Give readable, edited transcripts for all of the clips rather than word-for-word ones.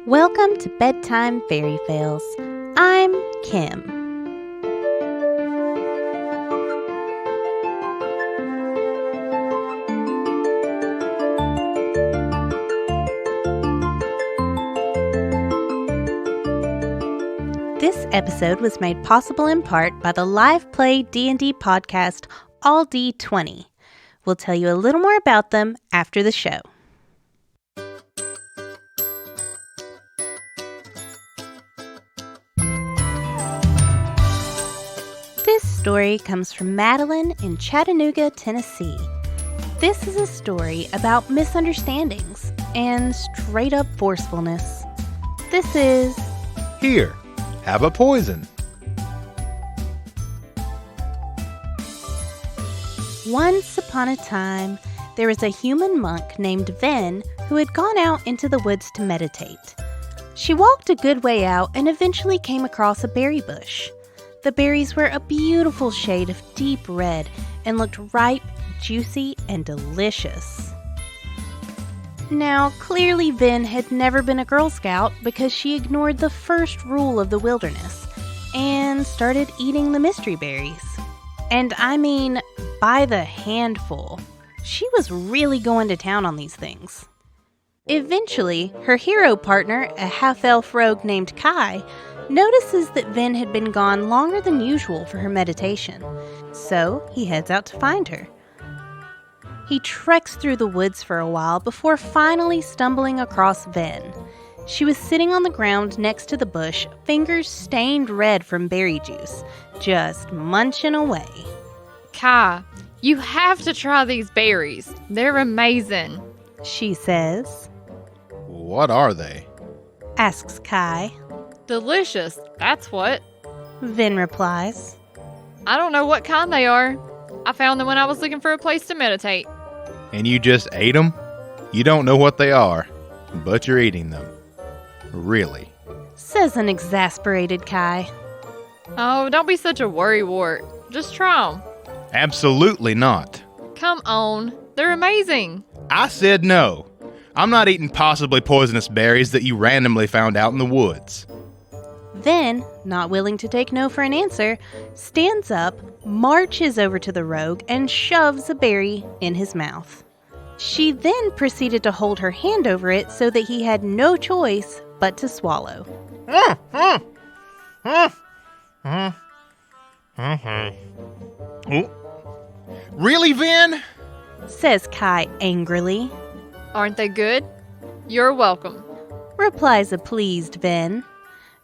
Welcome to Bedtime FairyFails. I'm Kim. This episode was made possible in part by the live play D&D podcast All D20. We'll tell you a little more about them after the show. This story comes from Madeline in Chattanooga, Tennessee. This is a story about misunderstandings and straight-up forcefulness. This is... Here, have a poison. Once upon a time, there was a human monk named Ven who had gone out into the woods to meditate. She walked a good way out and eventually came across a berry bush. The berries were a beautiful shade of deep red and looked ripe, juicy, and delicious. Now, clearly Ven had never been a Girl Scout because she ignored the first rule of the wilderness and started eating the mystery berries. And I mean, by the handful. She was really going to town on these things. Eventually, her hero partner, a half-elf rogue named Kai, notices that Ven had been gone longer than usual for her meditation, so he heads out to find her. He treks through the woods for a while before finally stumbling across Ven. She was sitting on the ground next to the bush, fingers stained red from berry juice, just munching away. Kai, you have to try these berries. They're amazing, she says. What are they? Asks Kai. Delicious, that's what. Ven replies. I don't know what kind they are. I found them when I was looking for a place to meditate. And you just ate them? You don't know what they are, but you're eating them. Really? Says an exasperated Kai. Oh, don't be such a worrywart. Just try them. Absolutely not. Come on, they're amazing. I said no. I'm not eating possibly poisonous berries that you randomly found out in the woods. Ven, not willing to take no for an answer, stands up, marches over to the rogue, and shoves a berry in his mouth. She then proceeded to hold her hand over it so that he had no choice but to swallow. Really, Ven? Says Kai angrily. Aren't they good? You're welcome. Replies a pleased Ven.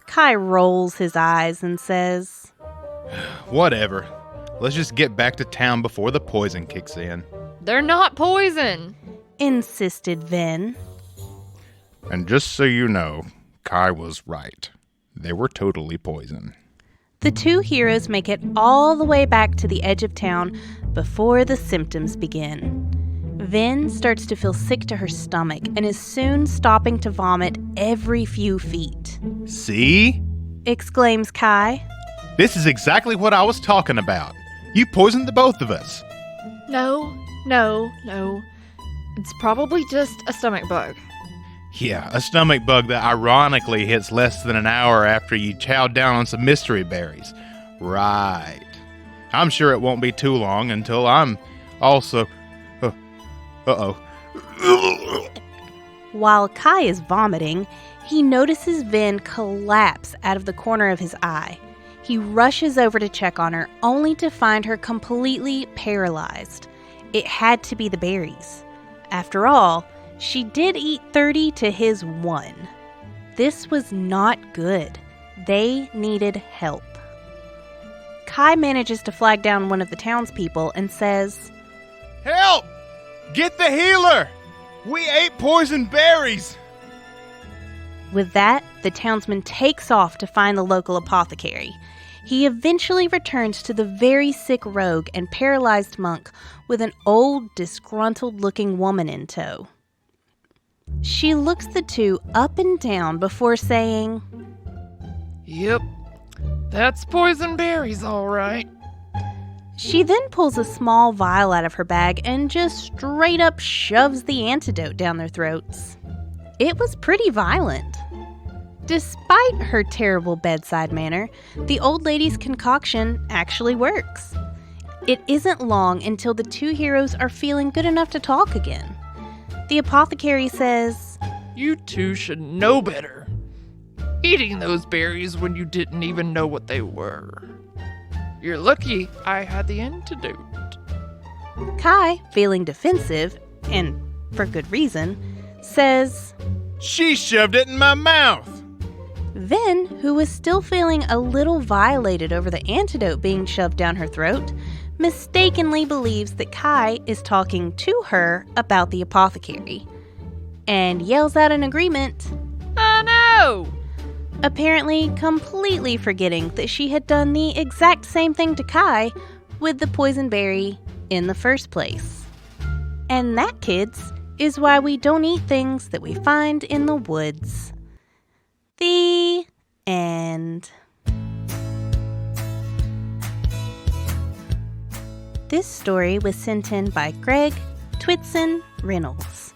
Kai rolls his eyes and says, Whatever. Let's just get back to town before the poison kicks in. They're not poison, insisted Ven. And just so you know, Kai was right. They were totally poison. The two heroes make it all the way back to the edge of town before the symptoms begin. Ven starts to feel sick to her stomach and is soon stopping to vomit every few feet. See? Exclaims Kai. This is exactly what I was talking about. You poisoned the both of us. No. It's probably just a stomach bug. Yeah, a stomach bug that ironically hits less than an hour after you chowed down on some mystery berries. Right. I'm sure it won't be too long until I'm also... Uh-oh. While Kai is vomiting, he notices Ven collapse out of the corner of his eye. He rushes over to check on her, only to find her completely paralyzed. It had to be the berries. After all, she did eat 30 to his 1. This was not good. They needed help. Kai manages to flag down one of the townspeople and says, Help! Get the healer! We ate poison berries! With that, the townsman takes off to find the local apothecary. He eventually returns to the very sick rogue and paralyzed monk with an old, disgruntled-looking woman in tow. She looks the two up and down before saying, Yep, that's poison berries, all right. She then pulls a small vial out of her bag and just straight up shoves the antidote down their throats. It was pretty violent. Despite her terrible bedside manner, the old lady's concoction actually works. It isn't long until the two heroes are feeling good enough to talk again. The apothecary says, "You two should know better. Eating those berries when you didn't even know what they were. You're lucky I had the antidote." Kai, feeling defensive, and for good reason, says, She shoved it in my mouth. Vin, who was still feeling a little violated over the antidote being shoved down her throat, mistakenly believes that Kai is talking to her about the apothecary, and yells out in agreement, Oh no! apparently completely forgetting that she had done the exact same thing to Kai with the poison berry in the first place. And that, kids, is why we don't eat things that we find in the woods. The end. This story was sent in by Greg Twitson Reynolds.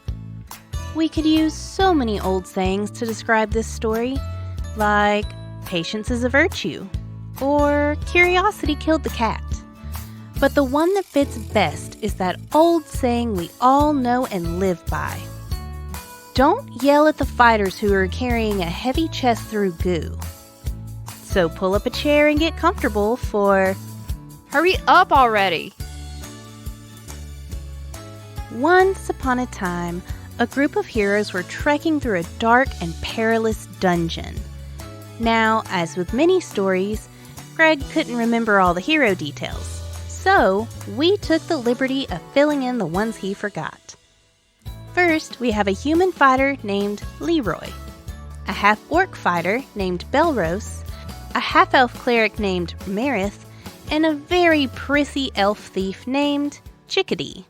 We could use so many old sayings to describe this story, like patience is a virtue, or curiosity killed the cat. But the one that fits best is that old saying we all know and live by. Don't yell at the fighters who are carrying a heavy chest through goo. So pull up a chair and get comfortable for Hurry up already! Once upon a time, a group of heroes were trekking through a dark and perilous dungeon. Now, as with many stories, Greg couldn't remember all the hero details, so we took the liberty of filling in the ones he forgot. First, we have a human fighter named Leroy, a half-orc fighter named Belros, a half-elf cleric named Marith, and a very prissy elf thief named Chickadee.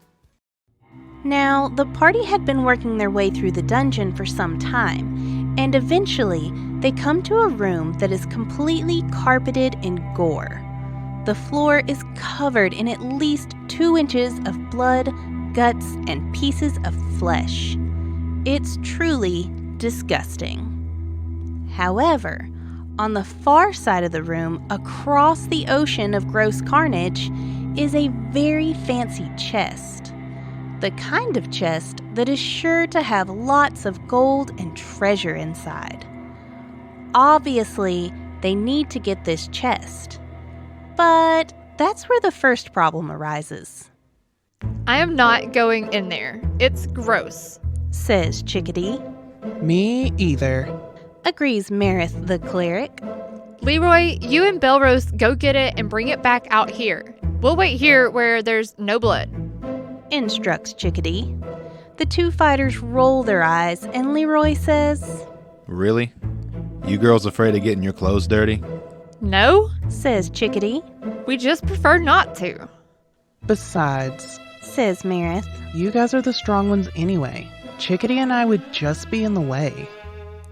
Now, the party had been working their way through the dungeon for some time, and eventually they come to a room that is completely carpeted in gore. The floor is covered in at least 2 inches of blood, guts, and pieces of flesh. It's truly disgusting. However, on the far side of the room, across the ocean of gross carnage, is a very fancy chest. The kind of chest that is sure to have lots of gold and treasure inside. Obviously, they need to get this chest. But that's where the first problem arises. I am not going in there. It's gross. Says Chickadee. Me either. Agrees Marith the cleric. Leroy, you and Belrose go get it and bring it back out here. We'll wait here where there's no blood. Instructs Chickadee. The two fighters roll their eyes and Leroy says, Really? You girls afraid of getting your clothes dirty? No? Says Chickadee. We just prefer not to. Besides, Says Marith. you guys are the strong ones anyway. Chickadee and I would just be in the way.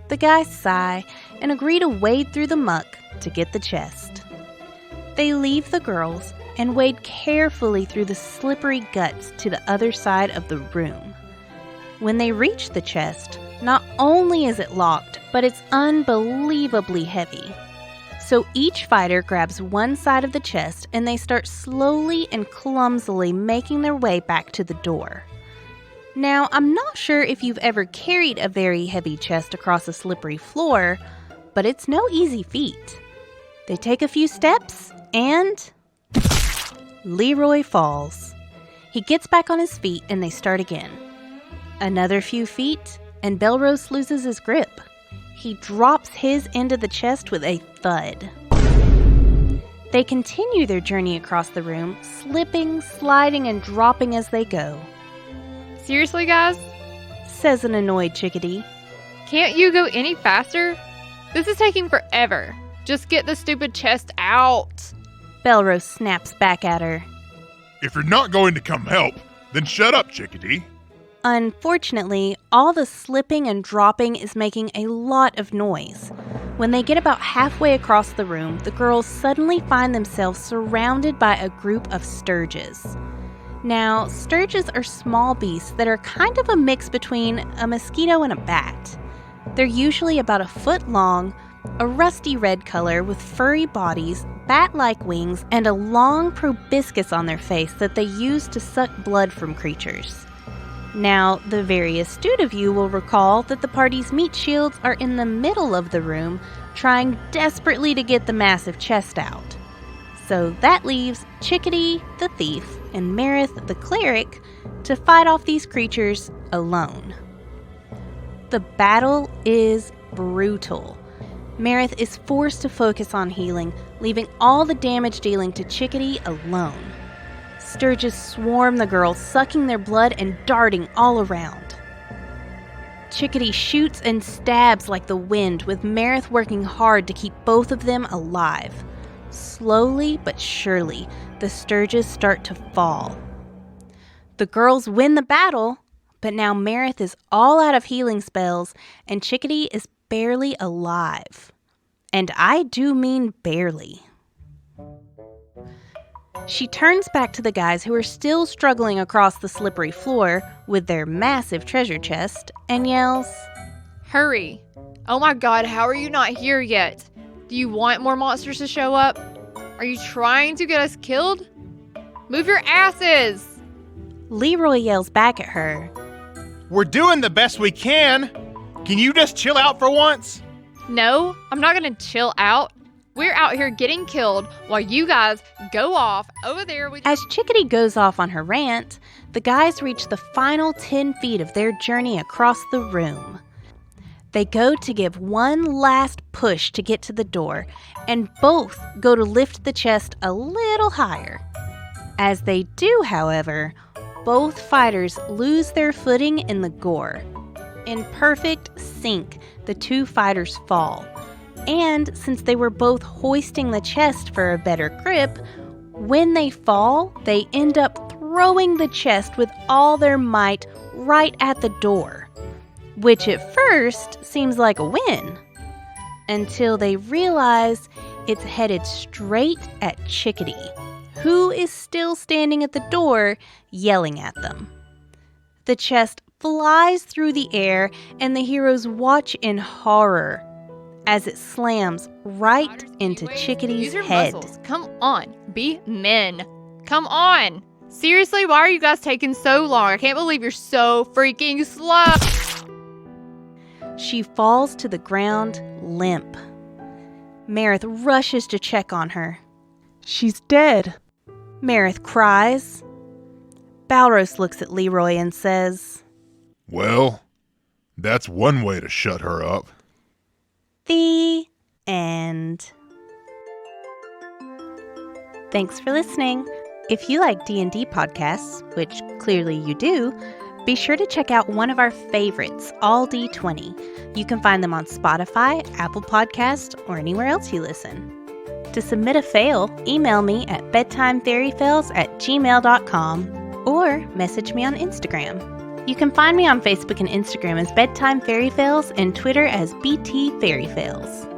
The guys sigh and agree to wade through the muck to get the chest. They leave the girls and wade carefully through the slippery guts to the other side of the room. When they reach the chest, not only is it locked, but it's unbelievably heavy. So each fighter grabs one side of the chest and they start slowly and clumsily making their way back to the door. Now, I'm not sure if you've ever carried a very heavy chest across a slippery floor, but it's no easy feat. They take a few steps and Leroy falls. He gets back on his feet and they start again. Another few feet and Belrose loses his grip. He drops his end of the chest with a thud. They continue their journey across the room, slipping, sliding, and dropping as they go. Seriously, guys? Says an annoyed Chickadee. Can't you go any faster? This is taking forever. Just get the stupid chest out. Belrose snaps back at her. If you're not going to come help, then shut up, Chickadee. Unfortunately, all the slipping and dropping is making a lot of noise. When they get about halfway across the room, the girls suddenly find themselves surrounded by a group of sturges. Now, sturges are small beasts that are kind of a mix between a mosquito and a bat. They're usually about a foot long, a rusty red color with furry bodies, bat-like wings, and a long proboscis on their face that they use to suck blood from creatures. Now, the very astute of you will recall that the party's meat shields are in the middle of the room, trying desperately to get the massive chest out. So that leaves Chickadee, the thief, and Marith, the cleric, to fight off these creatures alone. The battle is brutal. Marith is forced to focus on healing, leaving all the damage dealing to Chickadee alone. Sturges swarm the girls, sucking their blood and darting all around. Chickadee shoots and stabs like the wind, with Marith working hard to keep both of them alive. Slowly but surely, the Sturges start to fall. The girls win the battle, but now Marith is all out of healing spells, and Chickadee is barely alive. And I do mean barely. She turns back to the guys who are still struggling across the slippery floor with their massive treasure chest and yells, Hurry. Oh my god, how are you not here yet? Do you want more monsters to show up? Are you trying to get us killed? Move your asses! Leroy yells back at her, We're doing the best we can. Can you just chill out for once? No, I'm not gonna chill out. We're out here getting killed while you guys go off over there with... As Chickadee goes off on her rant, the guys reach the final 10 feet of their journey across the room. They go to give one last push to get to the door, and both go to lift the chest a little higher. As they do, however, both fighters lose their footing in the gore. In perfect sync, the two fighters fall. And since they were both hoisting the chest for a better grip, when they fall, they end up throwing the chest with all their might right at the door. Which at first seems like a win, until they realize it's headed straight at Chickadee, who is still standing at the door yelling at them. The chest flies through the air, and the heroes watch in horror as it slams right into Chickadee's Use your head. muscles. Come on, be men. Come on. Seriously, why are you guys taking so long? I can't believe you're so freaking slow. She falls to the ground limp. Marith rushes to check on her. She's dead. Marith cries. Balros looks at Leroy and says, Well, that's one way to shut her up. The end. Thanks for listening. If you like D&D podcasts, which clearly you do, be sure to check out one of our favorites, All D20. You can find them on Spotify, Apple Podcasts, or anywhere else you listen. To submit a fail, email me at bedtimefairyfails@gmail.com or message me on Instagram. You can find me on Facebook and Instagram as Bedtime FairyFails and Twitter as BT FairyFails.